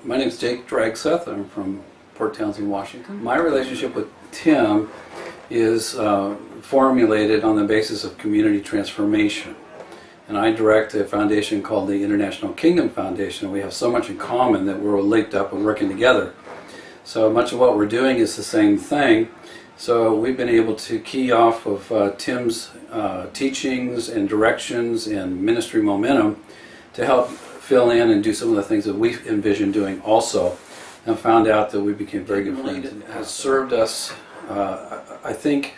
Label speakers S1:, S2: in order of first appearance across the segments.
S1: My name is Jake Dragseth. I'm from Port Townsend, Washington. My relationship with Tim is formulated on the basis of community transformation. And I direct a foundation called the International Kingdom Foundation. We have so much in common that we're linked up and working together. So much of what we're doing is the same thing. So we've been able to key off of Tim's teachings and directions and ministry momentum to help fill in and do some of the things that we envision doing also, and found out that we became very good friends. It has served us, I think,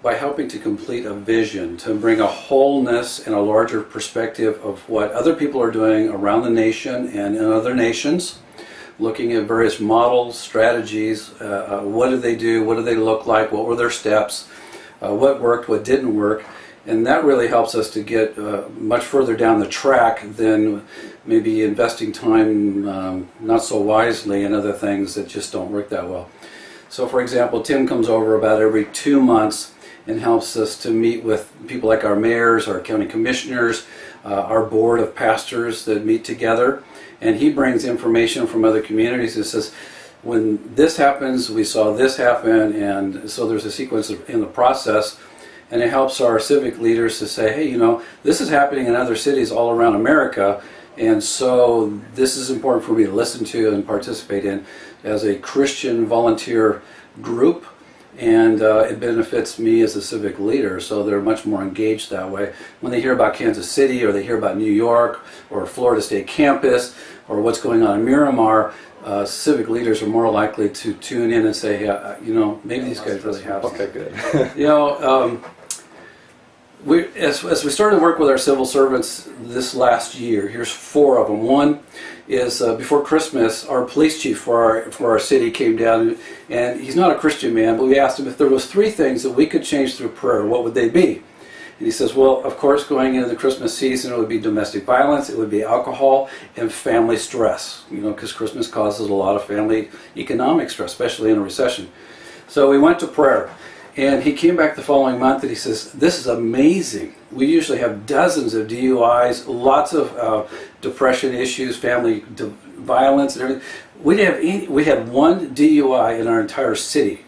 S1: by helping to complete a vision, to bring a wholeness and a larger perspective of what other people are doing around the nation and in other nations, looking at various models, strategies, what did they do, what do they look like, what were their steps, what worked, what didn't work, and that really helps us to get much further down the track than maybe investing time not so wisely in other things that just don't work that well. So for example, Tim comes over about every 2 months and helps us to meet with people like our mayors, our county commissioners, our board of pastors that meet together. And he brings information from other communities and says, when this happens, we saw this happen, and so there's a sequence in the process. And it helps our civic leaders to say, hey, you know, this is happening in other cities all around America, and so this is important for me to listen to and participate in as a Christian volunteer group. And it benefits me as a civic leader, so they're much more engaged that way. When they hear about Kansas City, or they hear about New York, or Florida State campus, or what's going on in Miramar, civic leaders are more likely to tune in and say, yeah, you know, maybe these guys really have something.
S2: Okay, good.
S1: You know, as we started to work with our civil servants this last year, here's 4 of them. One is before Christmas, our police chief for our city came down, and he's not a Christian man, but we asked him if there was 3 things that we could change through prayer, what would they be? And he says, well, of course, going into the Christmas season, it would be domestic violence, it would be alcohol, and family stress, you know, because Christmas causes a lot of family economic stress, especially in a recession. So we went to prayer. And he came back the following month and he says, this is amazing. We usually have dozens of DUIs, lots of depression issues, family violence and everything. We had 1 DUI in our entire city.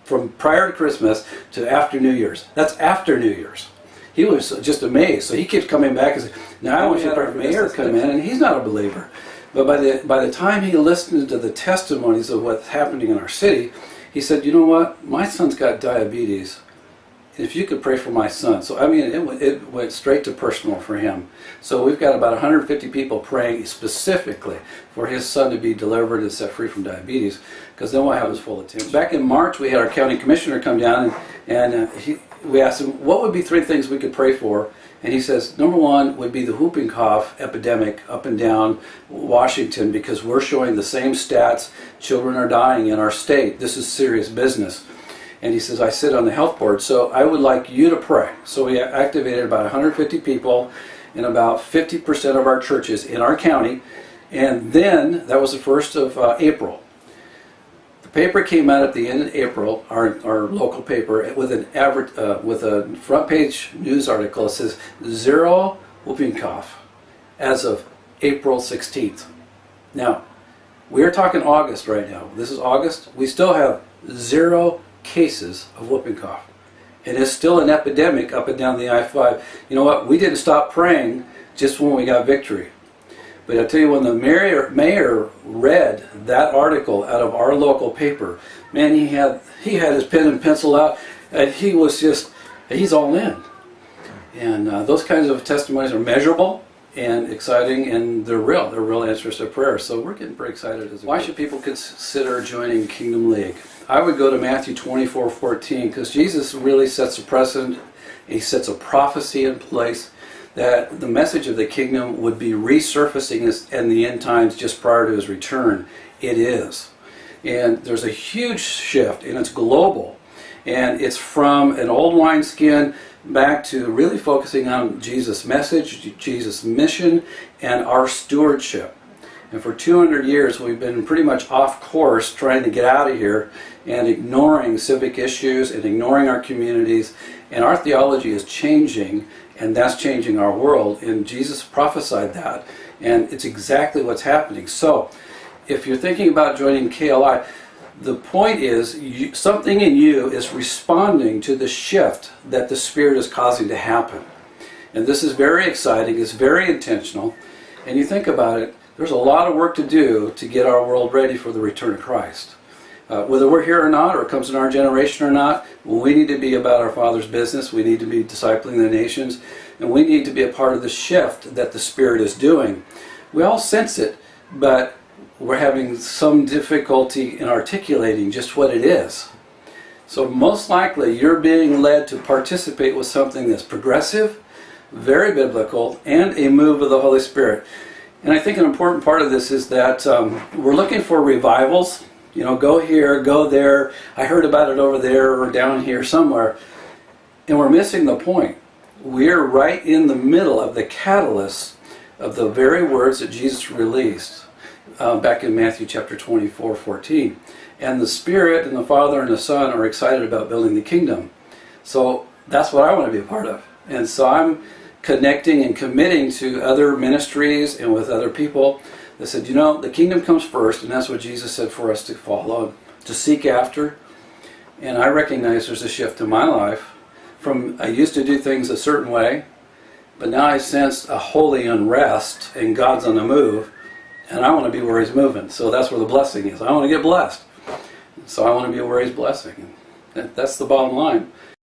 S1: From prior to Christmas to after New Year's. That's after New Year's. He was just amazed. So he keeps coming back and saying, now I want you to our mayor come in, and he's not a believer. But by the time he listened to the testimonies of what's happening in our city, he said, you know what, my son's got diabetes, if you could pray for my son. So I mean, it went straight to personal for him. So we've got about 150 people praying specifically for his son to be delivered and set free from diabetes, because then we'll have his full attention. Back in March, we had our county commissioner come down, and we asked him, what would be 3 things we could pray for? And he says, number 1 would be the whooping cough epidemic up and down Washington, because we're showing the same stats. Children are dying in our state. This is serious business. And he says, I sit on the health board, so I would like you to pray. So we activated about 150 people in about 50% of our churches in our county. And then, that was the 1st of April. The paper came out at the end of April, our local paper, with with a front page news article that says 0 whooping cough as of April 16th. Now, we're talking August right now. This is August. We still have 0 cases of whooping cough. And it's still an epidemic up and down the I-5. You know what? We didn't stop praying just when we got victory. But I tell you, when the mayor read that article out of our local paper, man, he had his pen and pencil out, and he's all in. And those kinds of testimonies are measurable and exciting, and they're real answers to prayer. So we're getting pretty excited. Why should people consider joining Kingdom League? I would go to Matthew 24:14, because Jesus really sets a precedent. He sets a prophecy in place that the message of the kingdom would be resurfacing in the end times just prior to his return. It is. And there's a huge shift, and it's global. And it's from an old wineskin back to really focusing on Jesus' message, Jesus' mission, and our stewardship. And for 200 years, we've been pretty much off course trying to get out of here and ignoring civic issues and ignoring our communities. And our theology is changing, and that's changing our world. And Jesus prophesied that And it's exactly what's happening. So, if you're thinking about joining KLI, the point is something in you is responding to the shift that the Spirit is causing to happen. And this is very exciting, it's very intentional. And you think about it, there's a lot of work to do to get our world ready for the return of Christ. Whether we're here or not, or it comes in our generation or not, we need to be about our Father's business. We need to be discipling the nations. And we need to be a part of the shift that the Spirit is doing. We all sense it, but we're having some difficulty in articulating just what it is. So most likely you're being led to participate with something that's progressive, very biblical, and a move of the Holy Spirit. And I think an important part of this is that we're looking for revivals. You know, go here, go there. I heard about it over there or down here somewhere. And we're missing the point. We're right in the middle of the catalyst of the very words that Jesus released back in Matthew chapter 24:14. And the Spirit and the Father and the Son are excited about building the kingdom. So that's what I want to be a part of. And so I'm connecting and committing to other ministries and with other people that said, you know, the kingdom comes first, and that's what Jesus said for us to follow, to seek after. And I recognize there's a shift in my life from I used to do things a certain way, but now I sense a holy unrest, and God's on the move, and I want to be where He's moving. So that's where the blessing is. I want to get blessed. So I want to be where He's blessing. And that's the bottom line.